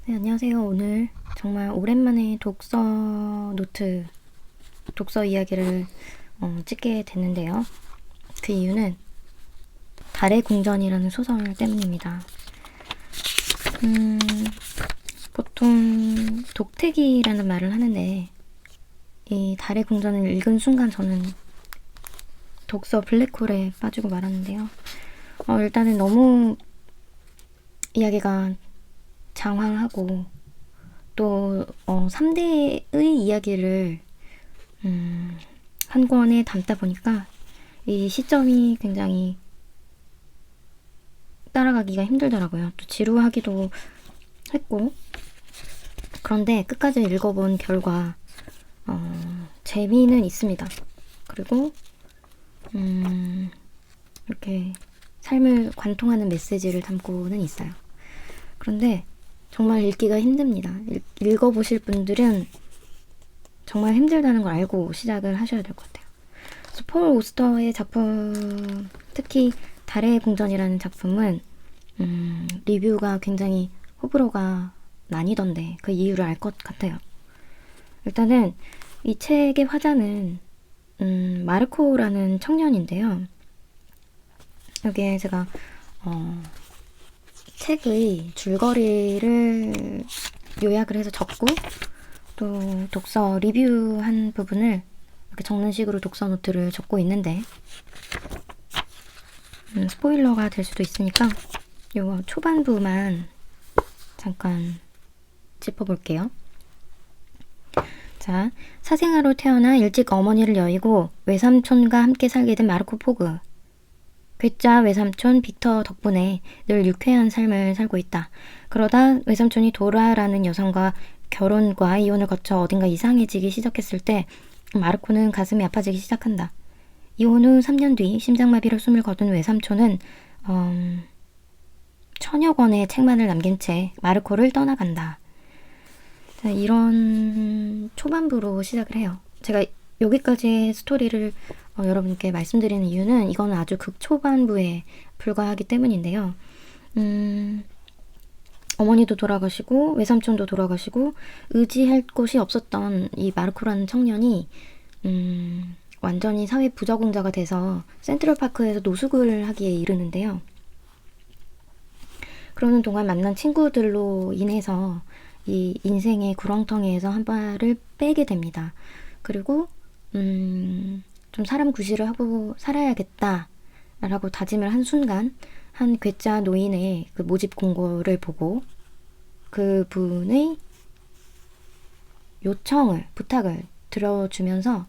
네, 안녕하세요. 오늘 정말 오랜만에 독서 이야기를 찍게 됐는데요. 그 이유는 달의 궁전이라는 소설 때문입니다. 보통 독택이라는 말을 하는데 이 달의 궁전을 읽은 순간 저는 독서 블랙홀에 빠지고 말았는데요. 일단은 너무 이야기가 장황하고 또 3대의 이야기를 한 권에 담다 보니까 이 시점이 굉장히 따라가기가 힘들더라고요. 또 지루하기도 했고, 그런데 끝까지 읽어본 결과 재미는 있습니다. 그리고 이렇게 삶을 관통하는 메시지를 담고는 있어요. 그런데 정말 읽기가 힘듭니다. 읽어보실 분들은 정말 힘들다는 걸 알고 시작을 하셔야 될 것 같아요. 그래서 폴 오스터의 작품, 특히 달의 궁전이라는 작품은 리뷰가 굉장히 호불호가 나뉘던데 그 이유를 알 것 같아요. 일단은 이 책의 화자는 마르코라는 청년인데요. 여기에 제가 책의 줄거리를 요약을 해서 적고 또 독서 리뷰한 부분을 이렇게 적는 식으로 독서 노트를 적고 있는데 스포일러가 될 수도 있으니까 요 초반부만 잠깐 짚어볼게요. 자, 사생아로 태어나 일찍 어머니를 여의고 외삼촌과 함께 살게 된 마르코 포그. 괴짜 외삼촌 빅터 덕분에 늘 유쾌한 삶을 살고 있다. 그러다 외삼촌이 도라라는 여성과 결혼과 이혼을 거쳐 어딘가 이상해지기 시작했을 때 마르코는 가슴이 아파지기 시작한다. 이혼 후 3년 뒤 심장마비로 숨을 거둔 외삼촌은 천여 권의 책만을 남긴 채 마르코를 떠나간다. 자, 이런 초반부로 시작을 해요. 제가 여기까지의 스토리를 여러분께 말씀드리는 이유는 이거는 아주 극초반부에 불과하기 때문인데요. 어머니도 돌아가시고 외삼촌도 돌아가시고 의지할 곳이 없었던 이 마르코라는 청년이 완전히 사회 부적응자가 돼서 센트럴파크에서 노숙을 하기에 이르는데요. 그러는 동안 만난 친구들로 인해서 이 인생의 구렁텅이에서 한 발을 빼게 됩니다. 그리고 좀 사람 구실을 하고 살아야겠다라고 다짐을 한 순간 한 괴짜 노인의 그 모집 공고를 보고 그 분의 부탁을 들어주면서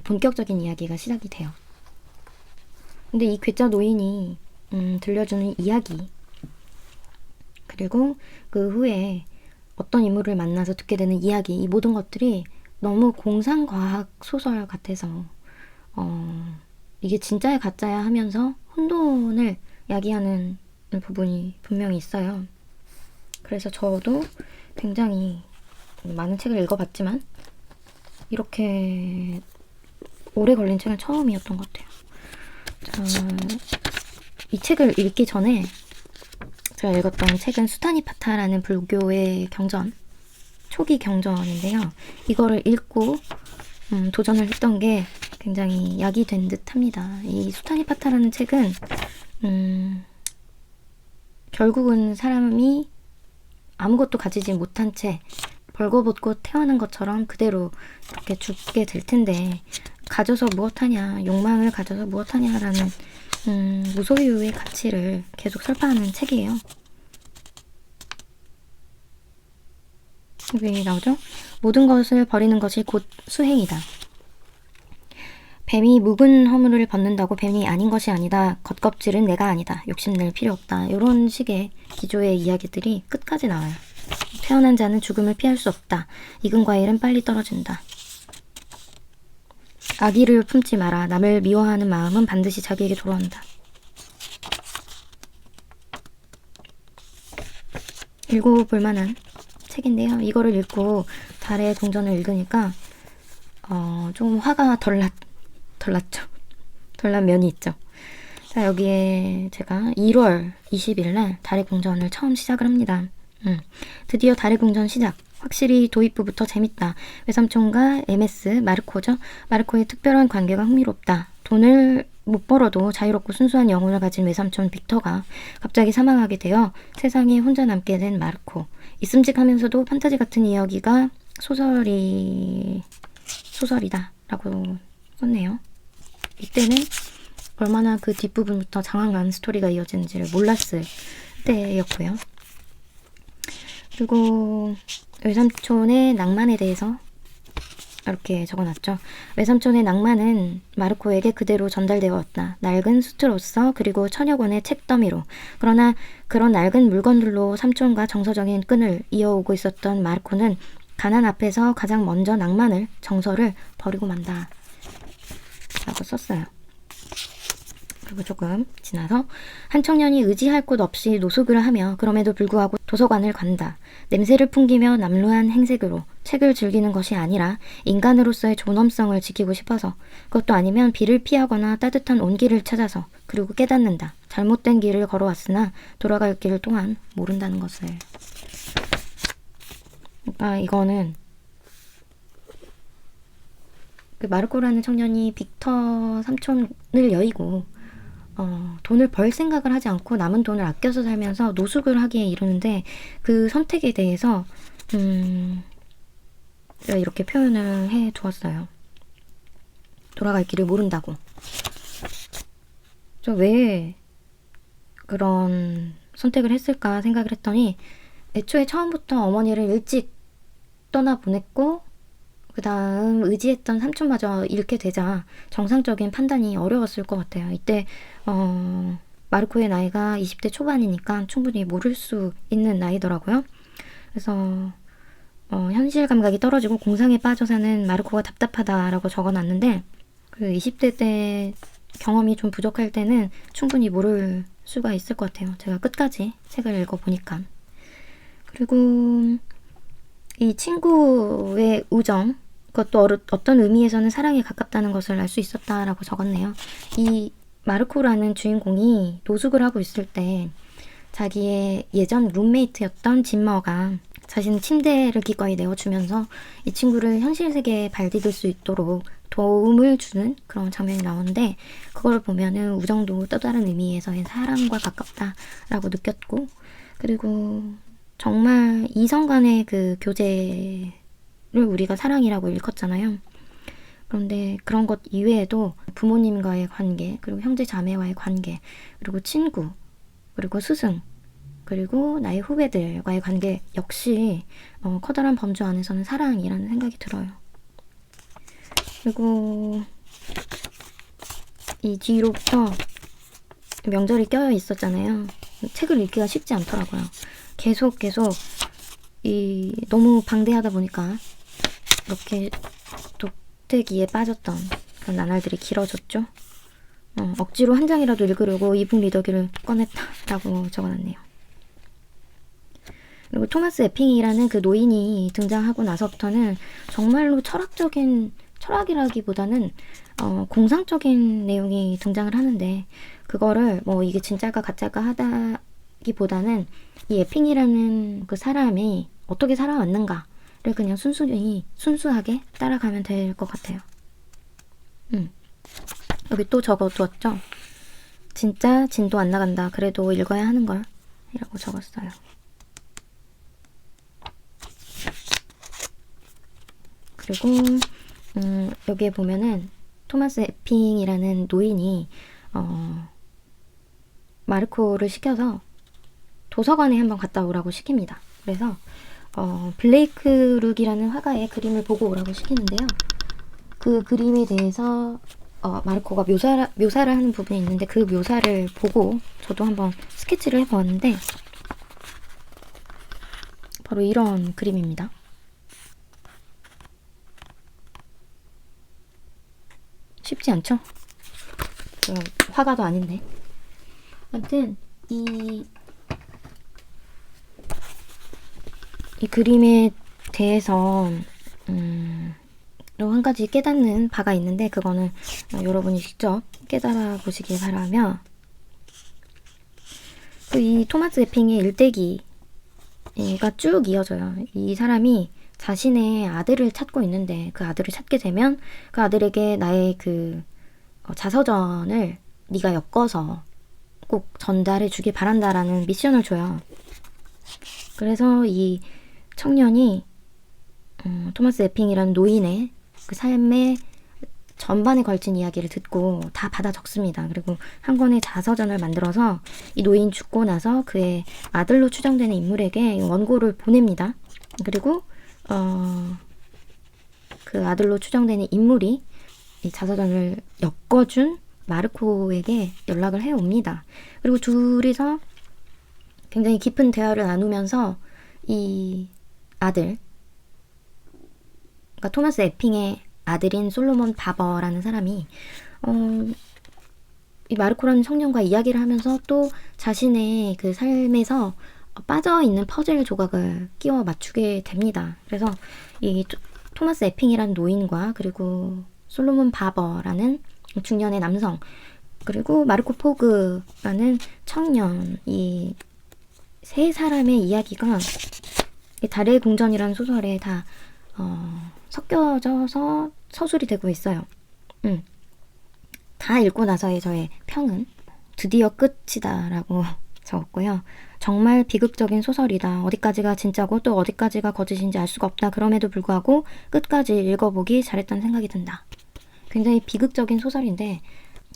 본격적인 이야기가 시작이 돼요. 근데 이 괴짜 노인이 들려주는 이야기, 그리고 그 후에 어떤 인물을 만나서 듣게 되는 이야기, 이 모든 것들이 너무 공상과학 소설 같아서 이게 진짜야 가짜야 하면서 혼돈을 야기하는 부분이 분명히 있어요. 그래서 저도 굉장히 많은 책을 읽어봤지만 이렇게 오래 걸린 책은 처음이었던 것 같아요. 이 책을 읽기 전에 제가 읽었던 책은 수타니파타라는 불교의 경전, 초기 경전인데요. 이거를 읽고 도전을 했던 게 굉장히 약이 된 듯 합니다. 이 수타니파타라는 책은 결국은 사람이 아무것도 가지지 못한 채 벌거벗고 태어난 것처럼 그대로 이렇게 죽게 될 텐데 가져서 무엇하냐, 욕망을 가져서 무엇하냐라는 무소유의 가치를 계속 설파하는 책이에요. 여기 나오죠? 모든 것을 버리는 것이 곧 수행이다. 뱀이 묵은 허물을 벗는다고 뱀이 아닌 것이 아니다. 겉껍질은 내가 아니다. 욕심낼 필요 없다. 이런 식의 기조의 이야기들이 끝까지 나와요. 태어난 자는 죽음을 피할 수 없다. 익은 과일은 빨리 떨어진다. 악의를 품지 마라. 남을 미워하는 마음은 반드시 자기에게 돌아온다. 읽어볼 만한 책인데요. 이거를 읽고 달의 궁전을 읽으니까 좀 화가 덜 났죠. 덜 난 면이 있죠. 자, 여기에 제가 1월 20일 날 달의 궁전을 처음 시작을 합니다. 드디어 달의 궁전 시작. 확실히 도입부부터 재밌다. 외삼촌과 MS, 마르코죠. 마르코의 특별한 관계가 흥미롭다. 돈을 못 벌어도 자유롭고 순수한 영혼을 가진 외삼촌 빅터가 갑자기 사망하게 되어 세상에 혼자 남게 된 마르코. 있음직하면서도 판타지 같은 이야기가 소설이다 라고 썼네요. 이때는 얼마나 그 뒷부분부터 장황한 스토리가 이어지는지를 몰랐을 때였고요. 그리고 외삼촌의 낭만에 대해서 이렇게 적어놨죠. 외삼촌의 낭만은 마르코에게 그대로 전달되어 왔다. 낡은 수트로서 그리고 천여 권의 책더미로. 그러나 그런 낡은 물건들로 삼촌과 정서적인 끈을 이어오고 있었던 마르코는 가난 앞에서 가장 먼저 낭만을, 정서를 버리고 만다 라고 썼어요. 그리고 조금 지나서 한 청년이 의지할 곳 없이 노숙을 하며 그럼에도 불구하고 도서관을 간다. 냄새를 풍기며 남루한 행색으로 책을 즐기는 것이 아니라 인간으로서의 존엄성을 지키고 싶어서, 그것도 아니면 비를 피하거나 따뜻한 온기를 찾아서, 그리고 깨닫는다. 잘못된 길을 걸어왔으나 돌아갈 길을 또한 모른다는 것을. 그러니까 이거는 그 마르코라는 청년이 빅터 삼촌을 여의고 돈을 벌 생각을 하지 않고 남은 돈을 아껴서 살면서 노숙을 하기에 이르는데, 그 선택에 대해서 이렇게 표현을 해 두었어요. 돌아갈 길을 모른다고. 저 왜 그런 선택을 했을까 생각을 했더니, 애초에 처음부터 어머니를 일찍 떠나보냈고 그 다음 의지했던 삼촌마저 잃게 되자 정상적인 판단이 어려웠을 것 같아요. 이때 마르코의 나이가 20대 초반이니까 충분히 모를 수 있는 나이더라고요. 그래서 현실 감각이 떨어지고 공상에 빠져 사는 마르코가 답답하다라고 적어놨는데, 그 20대 때 경험이 좀 부족할 때는 충분히 모를 수가 있을 것 같아요. 제가 끝까지 책을 읽어보니까. 그리고 이 친구의 우정, 그것도 어떤 의미에서는 사랑에 가깝다는 것을 알 수 있었다라고 적었네요. 이 마르코라는 주인공이 노숙을 하고 있을 때 자기의 예전 룸메이트였던 진머가 자신 침대를 기꺼이 내어주면서 이 친구를 현실 세계에 발디딜 수 있도록 도움을 주는 그런 장면이 나오는데, 그걸 보면은 우정도 또 다른 의미에서의 사랑과 가깝다라고 느꼈고, 그리고 정말 이성 간의 그 교제를 우리가 사랑이라고 일컫잖아요. 그런데 그런 것 이외에도 부모님과의 관계, 그리고 형제 자매와의 관계, 그리고 친구, 그리고 스승, 그리고 나의 후배들과의 관계 역시 커다란 범주 안에서는 사랑이라는 생각이 들어요. 그리고 이 뒤로부터 명절이 껴여 있었잖아요. 책을 읽기가 쉽지 않더라고요. 계속 너무 방대하다 보니까 이렇게 독대기에 빠졌던 그런 나날들이 길어졌죠. 억지로 한 장이라도 읽으려고 이북 리더기를 꺼냈다라고 적어놨네요. 그리고 토마스 에핑이라는 그 노인이 등장하고 나서부터는 정말로 철학이라기보다는 공상적인 내용이 등장을 하는데, 그거를 뭐 이게 진짜일까 가짜일까 하다기보다는 이 에핑이라는 그 사람이 어떻게 살아왔는가를 그냥 순수하게 따라가면 될 것 같아요. 여기 또 적어두었죠. 진짜 진도 안 나간다. 그래도 읽어야 하는 걸 이라고 적었어요. 그리고 여기에 보면은 토마스 에핑이라는 노인이 마르코를 시켜서 도서관에 한번 갔다 오라고 시킵니다. 그래서 블레이크 룩이라는 화가의 그림을 보고 오라고 시키는데요. 그 그림에 대해서 마르코가 묘사를 하는 부분이 있는데, 그 묘사를 보고 저도 한번 스케치를 해보았는데, 바로 이런 그림입니다. 쉽지 않죠? 화가도 아닌데. 아무튼 이 그림에 대해서 한 가지 깨닫는 바가 있는데, 그거는 여러분이 직접 깨달아 보시길 바라며, 이 토마스 에핑의 일대기를 얘가 쭉 이어져요. 이 사람이 자신의 아들을 찾고 있는데 그 아들을 찾게 되면 그 아들에게 나의 그 자서전을 네가 엮어서 꼭 전달해 주길 바란다라는 미션을 줘요. 그래서 이 청년이 토마스 에핑이라는 노인의 그 삶의 전반에 걸친 이야기를 듣고 다 받아 적습니다. 그리고 한 권의 자서전을 만들어서 이 노인 죽고 나서 그의 아들로 추정되는 인물에게 원고를 보냅니다. 그리고 그 아들로 추정되는 인물이 이 자서전을 엮어준 마르코에게 연락을 해옵니다. 그리고 둘이서 굉장히 깊은 대화를 나누면서 이 아들, 그러니까 토마스 에핑의 아들인 솔로몬 바버라는 사람이 이 마르코라는 청년과 이야기를 하면서 또 자신의 그 삶에서 빠져있는 퍼즐 조각을 끼워 맞추게 됩니다. 그래서 이 토마스 에핑이라는 노인과 그리고 솔로몬 바버라는 중년의 남성 그리고 마르코 포그라는 청년 이 세 사람의 이야기가 이 달의 궁전이라는 소설에 다 섞여져서 서술이 되고 있어요. 다 읽고 나서의 저의 평은 드디어 끝이다 라고 적었고요. 정말 비극적인 소설이다. 어디까지가 진짜고 또 어디까지가 거짓인지 알 수가 없다. 그럼에도 불구하고 끝까지 읽어보기 잘했다는 생각이 든다. 굉장히 비극적인 소설인데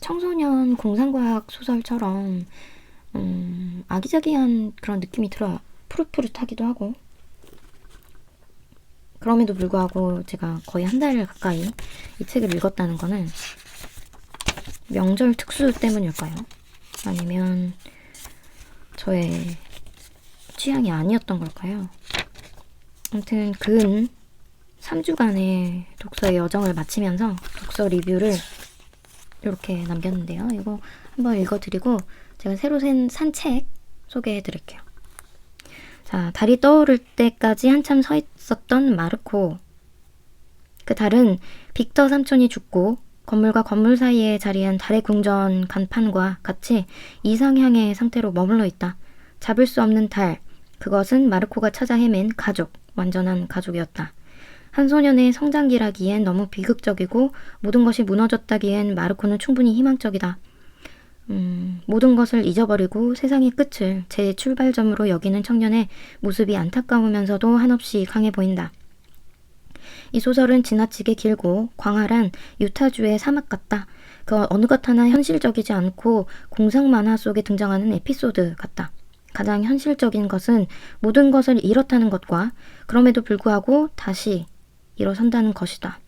청소년 공상과학 소설처럼 아기자기한 그런 느낌이 들어요. 푸릇푸릇하기도 하고. 그럼에도 불구하고 제가 거의 한 달 가까이 이 책을 읽었다는 거는 명절 특수 때문일까요? 아니면 저의 취향이 아니었던 걸까요? 아무튼 근 3주간의 독서의 여정을 마치면서 독서 리뷰를 이렇게 남겼는데요. 이거 한번 읽어드리고 제가 새로 산 책 소개해드릴게요. 자, 달이 떠오를 때까지 한참 서 있었던 마르코. 그 달은 빅터 삼촌이 죽고 건물과 건물 사이에 자리한 달의 궁전 간판과 같이 이상향의 상태로 머물러 있다. 잡을 수 없는 달. 그것은 마르코가 찾아 헤맨 가족. 완전한 가족이었다. 한 소년의 성장기라기엔 너무 비극적이고 모든 것이 무너졌다기엔 마르코는 충분히 희망적이다. 모든 것을 잊어버리고 세상의 끝을 재출발점으로 여기는 청년의 모습이 안타까우면서도 한없이 강해 보인다. 이 소설은 지나치게 길고 광활한 유타주의 사막 같다. 그 어느 것 하나 현실적이지 않고 공상 만화 속에 등장하는 에피소드 같다. 가장 현실적인 것은 모든 것을 잃었다는 것과 그럼에도 불구하고 다시 일어선다는 것이다.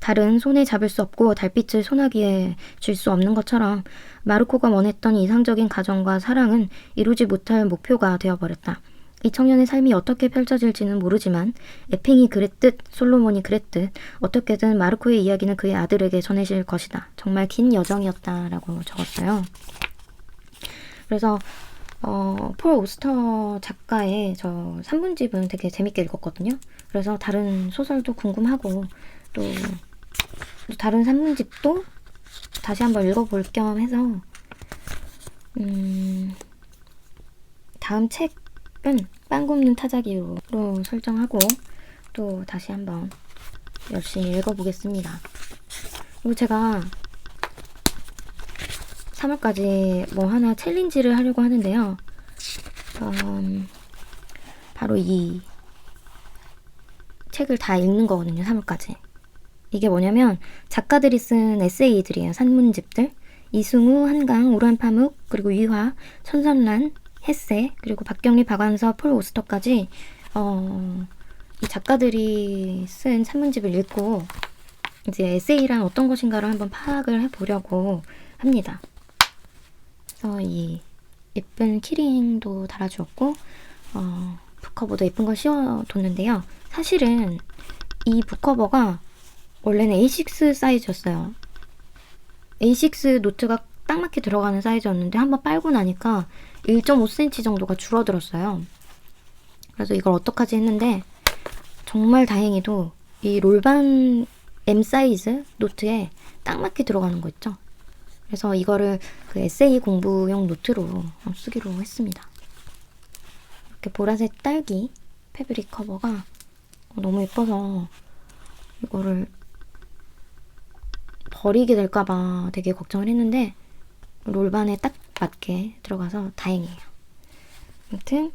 달은 손에 잡을 수 없고 달빛을 소나기에 줄 수 없는 것처럼 마르코가 원했던 이상적인 가정과 사랑은 이루지 못할 목표가 되어버렸다. 이 청년의 삶이 어떻게 펼쳐질지는 모르지만 에핑이 그랬듯 솔로몬이 그랬듯 어떻게든 마르코의 이야기는 그의 아들에게 전해질 것이다. 정말 긴 여정이었다라고 적었어요. 그래서 폴 오스터 작가의 저 산문집은 되게 재밌게 읽었거든요. 그래서 다른 소설도 궁금하고 또 다른 산문집도 다시 한번 읽어볼 겸 해서 다음 책은 빵 굽는 타자기로 설정하고 또 다시 한번 열심히 읽어보겠습니다. 그리고 제가 3월까지 뭐 하나 챌린지를 하려고 하는데요. 바로 이 책을 다 읽는 거거든요. 3월까지. 이게 뭐냐면 작가들이 쓴 에세이들이에요. 산문집들. 이승우, 한강, 우란파묵, 그리고 위화, 천선란, 햇세, 그리고 박경리, 박완서, 폴 오스터까지 이 작가들이 쓴 산문집을 읽고 이제 에세이란 어떤 것인가를 한번 파악을 해보려고 합니다. 그래서 이 예쁜 키링도 달아주었고 북커버도 예쁜 걸 씌워뒀는데요. 사실은 이 북커버가 원래는 A6 사이즈였어요. A6 노트가 딱 맞게 들어가는 사이즈였는데 한번 빨고 나니까 1.5cm 정도가 줄어들었어요. 그래서 이걸 어떡하지 했는데 정말 다행히도 이 롤반 M 사이즈 노트에 딱 맞게 들어가는 거 있죠. 그래서 이거를 그 에세이 공부용 노트로 쓰기로 했습니다. 이렇게 보라색 딸기 패브릭 커버가 너무 예뻐서 이거를 버리게 될까봐 되게 걱정을 했는데 롤반에 딱 맞게 들어가서 다행이에요. 아무튼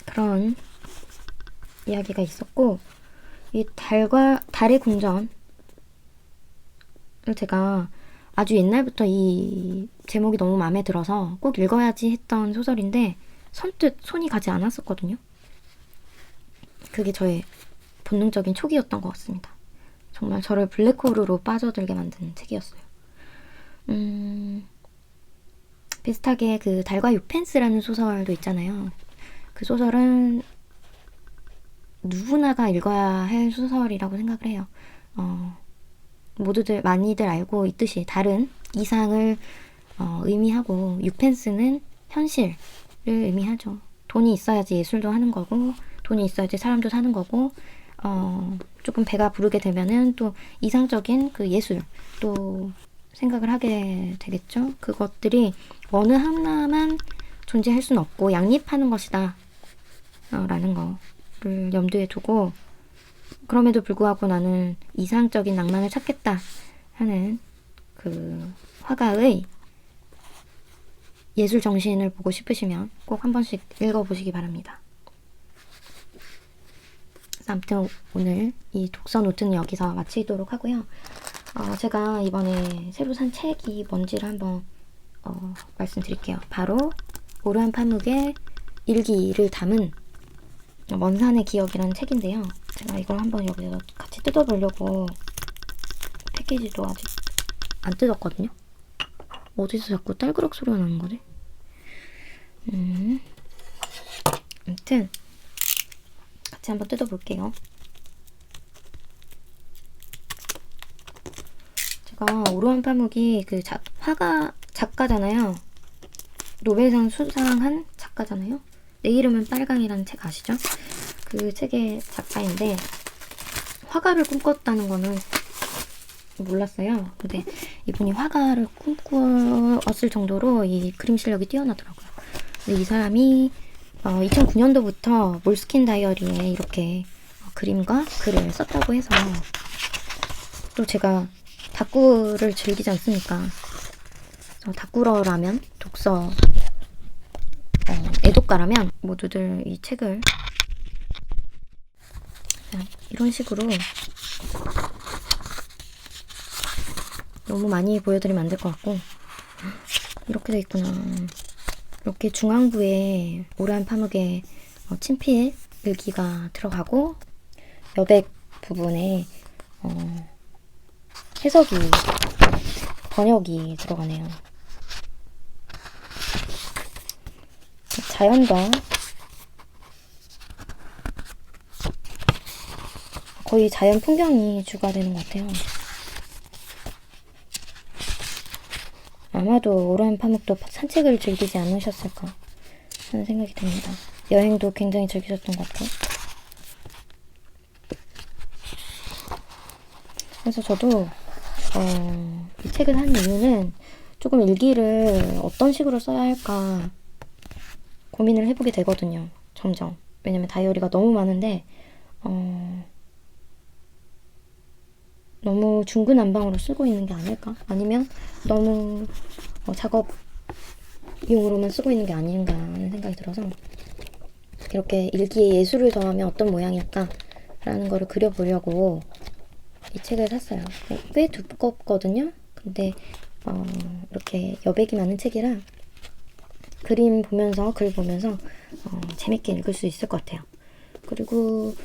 그런 이야기가 있었고, 이 달의 궁전을 제가 아주 옛날부터 이 제목이 너무 마음에 들어서 꼭 읽어야지 했던 소설인데 선뜻 손이 가지 않았었거든요. 그게 저의 본능적인 촉이었던 것 같습니다. 정말 저를 블랙홀으로 빠져들게 만든 책이었어요. 비슷하게 그 달과 유펜스라는 소설도 있잖아요. 그 소설은 누구나가 읽어야 할 소설이라고 생각을 해요. 많이들 알고 있듯이 달은 이상을 의미하고 유펜스는 현실을 의미하죠. 돈이 있어야지 예술도 하는 거고, 돈이 있어야지 사람도 사는 거고, 조금 배가 부르게 되면은 또 이상적인 그 예술 또 생각을 하게 되겠죠. 그것들이 어느 하나만 존재할 수는 없고 양립하는 것이다 라는 거를 염두에 두고, 그럼에도 불구하고 나는 이상적인 낭만을 찾겠다 하는 그 화가의 예술 정신을 보고 싶으시면 꼭 한 번씩 읽어보시기 바랍니다. 아무튼 오늘 이 독서 노트는 여기서 마치도록 하고요. 제가 이번에 새로 산 책이 뭔지를 한번 말씀드릴게요. 바로 오르한 파묵의 일기를 담은 먼 산의 기억이라는 책인데요. 제가 이걸 한번 여기서 같이 뜯어보려고 패키지도 아직 안 뜯었거든요. 어디서 자꾸 딸그락 소리가 나는 거지? 아무튼 같이 한번 뜯어볼게요. 제가 오르한 파묵이 그 작가잖아요. 노벨상 수상한 작가잖아요. 내 이름은 빨강이라는 책 아시죠? 그 책의 작가인데 화가를 꿈꿨다는 거는 몰랐어요. 근데 이분이 화가를 꿈꾸었을 정도로 이 그림 실력이 뛰어나더라고요. 근데 이 사람이 2009년도부터 몰스킨 다이어리에 이렇게 그림과 글을 썼다고 해서, 또 제가 다꾸를 즐기지 않습니까? 다꾸러라면, 독서 애독가라면 모두들 이 책을 이런 식으로 너무 많이 보여드리면 안 될 것 같고, 이렇게 돼 있구나. 이렇게 중앙부에 오르한 파묵의 친필 일기가 들어가고, 여백 부분에 해석이, 번역이 들어가네요. 자연과 거의 자연 풍경이 주가 되는 것 같아요. 아마도 오르한 파묵도 산책을 즐기지 않으셨을까 하는 생각이 듭니다. 여행도 굉장히 즐기셨던 것 같고. 그래서 저도 이 책을 산 이유는 조금 일기를 어떤 식으로 써야 할까 고민을 해보게 되거든요. 점점. 왜냐면 다이어리가 너무 많은데 너무 중구난방으로 쓰고 있는 게 아닐까? 아니면 너무 작업용으로만 쓰고 있는 게 아닌가 하는 생각이 들어서, 이렇게 일기에 예술을 더하면 어떤 모양일까? 라는 거를 그려보려고 이 책을 샀어요. 꽤 두껍거든요? 근데 이렇게 여백이 많은 책이라 그림 보면서, 글 보면서 재밌게 읽을 수 있을 것 같아요. 그리고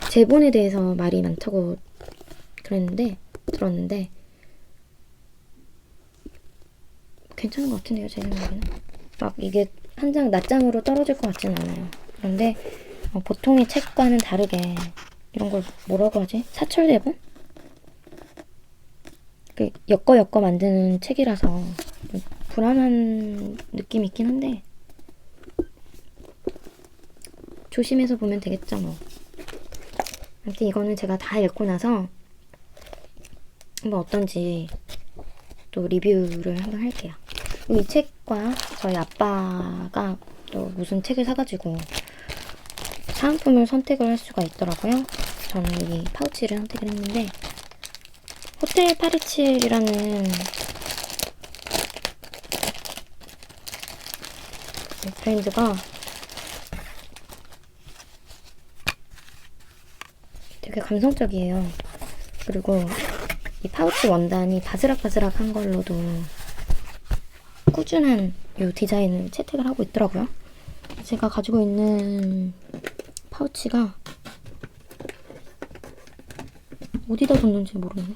제본에 대해서 말이 많다고 들었는데 괜찮은 것 같은데요, 제 생각에는. 막 이게 한 장 낱장으로 떨어질 것 같지는 않아요. 그런데 보통의 책과는 다르게, 이런 걸 뭐라고 하지? 사철대본? 그 엮어 만드는 책이라서 불안한 느낌이 있긴 한데 조심해서 보면 되겠죠, 뭐. 아무튼 이거는 제가 다 읽고 나서 한번 어떤지 또 리뷰를 한번 할게요. 이 책과 저희 아빠가 또 무슨 책을 사가지고 사은품을 선택을 할 수가 있더라고요. 저는 이 파우치를 선택을 했는데 호텔 파리칠이라는 브랜드가 되게 감성적이에요. 그리고 이 파우치 원단이 바스락바스락한 걸로도 꾸준한 이 디자인을 채택을 하고 있더라고요. 제가 가지고 있는 파우치가 어디다 뒀는지 모르겠네.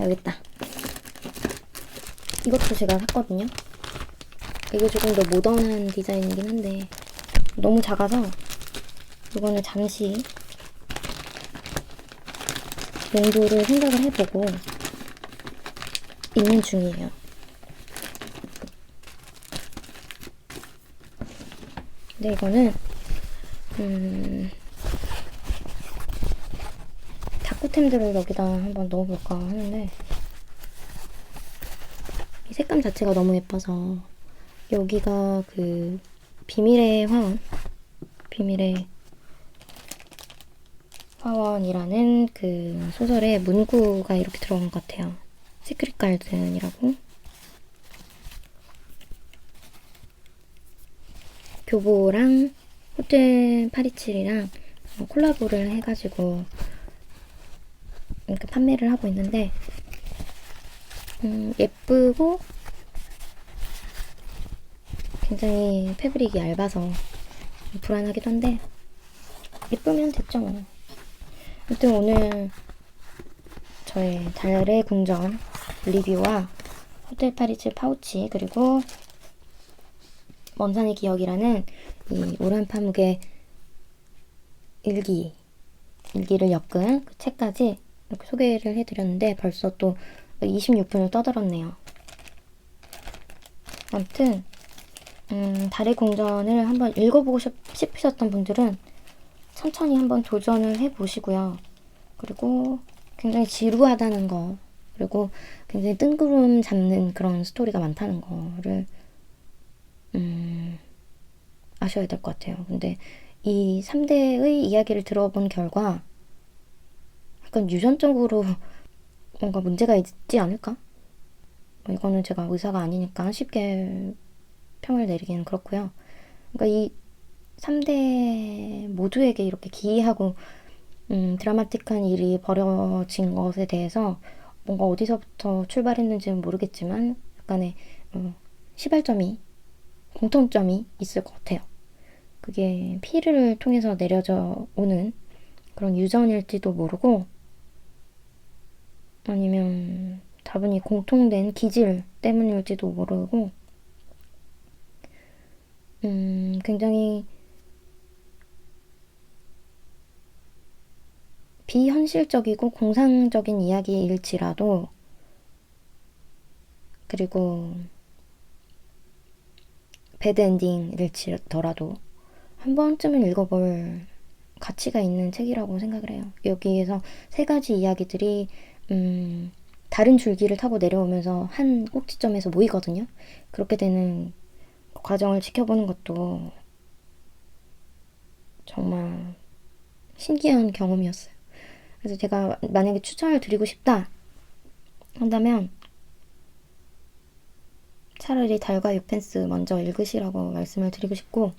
여기 있다. 이것도 제가 샀거든요. 이게 조금 더 모던한 디자인이긴 한데 너무 작아서 이거는 잠시 용도를 생각을 해보고 있는 중이에요. 근데 이거는 다꾸템들을 여기다 한번 넣어볼까 하는데 이 색감 자체가 너무 예뻐서 여기가 그 비밀의 화원이라는 그 소설의 문구가 이렇게 들어간 것 같아요. 시크릿 갈든이라고. 교보랑 호텔 파리칠이랑 콜라보를 해가지고 이렇게 판매를 하고 있는데 예쁘고 굉장히 패브릭이 얇아서 불안하기도 한데 예쁘면 됐죠 뭐. 아무튼 오늘 저의 달의 궁전 리뷰와 호텔 파리칠 파우치 그리고 먼산의 기억이라는 이 오란 파묵의 일기를 엮은 그 책까지 이렇게 소개를 해드렸는데 벌써 또 26분을 떠들었네요. 아무튼 달의 궁전을 한번 읽어보고 싶으셨던 분들은 천천히 한번 도전을 해보시고요. 그리고 굉장히 지루하다는 거 그리고 굉장히 뜬구름 잡는 그런 스토리가 많다는 거를 아셔야 될 것 같아요. 근데 이 3대의 이야기를 들어본 결과 약간 유전적으로 뭔가 문제가 있지 않을까? 이거는 제가 의사가 아니니까 쉽게 평을 내리기는 그렇고요. 그러니까 이 3대 모두에게 이렇게 기이하고 드라마틱한 일이 벌어진 것에 대해서 뭔가 어디서부터 출발했는지는 모르겠지만 약간의 시발점이 공통점이 있을 것 같아요. 그게 피를 통해서 내려져 오는 그런 유전일지도 모르고 아니면 다분히 공통된 기질 때문일지도 모르고 굉장히 비현실적이고 공상적인 이야기일지라도 그리고 배드엔딩일지더라도 한 번쯤은 읽어볼 가치가 있는 책이라고 생각을 해요. 여기에서 세 가지 이야기들이 다른 줄기를 타고 내려오면서 한 꼭지점에서 모이거든요. 그렇게 되는 과정을 지켜보는 것도 정말 신기한 경험이었어요. 그래서 제가 만약에 추천을 드리고 싶다 한다면 차라리 달과 유펜스 먼저 읽으시라고 말씀을 드리고 싶고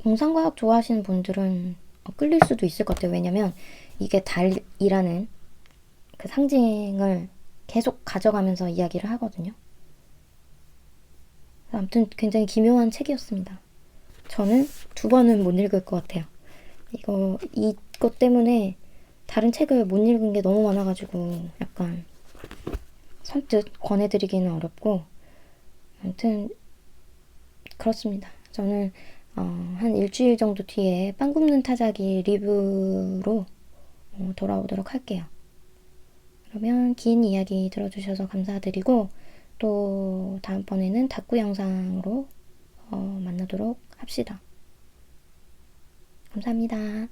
공상과학 좋아하시는 분들은 끌릴 수도 있을 것 같아요. 왜냐면 이게 달이라는 그 상징을 계속 가져가면서 이야기를 하거든요. 아무튼 굉장히 기묘한 책이었습니다. 저는 2번은 못 읽을 것 같아요. 이것 때문에 다른 책을 못 읽은 게 너무 많아가지고 약간 선뜻 권해드리기는 어렵고 아무튼 그렇습니다. 저는 한 일주일 정도 뒤에 빵 굽는 타자기 리뷰로 돌아오도록 할게요. 그러면 긴 이야기 들어주셔서 감사드리고 또 다음번에는 다꾸 영상으로 만나도록 합시다. 감사합니다.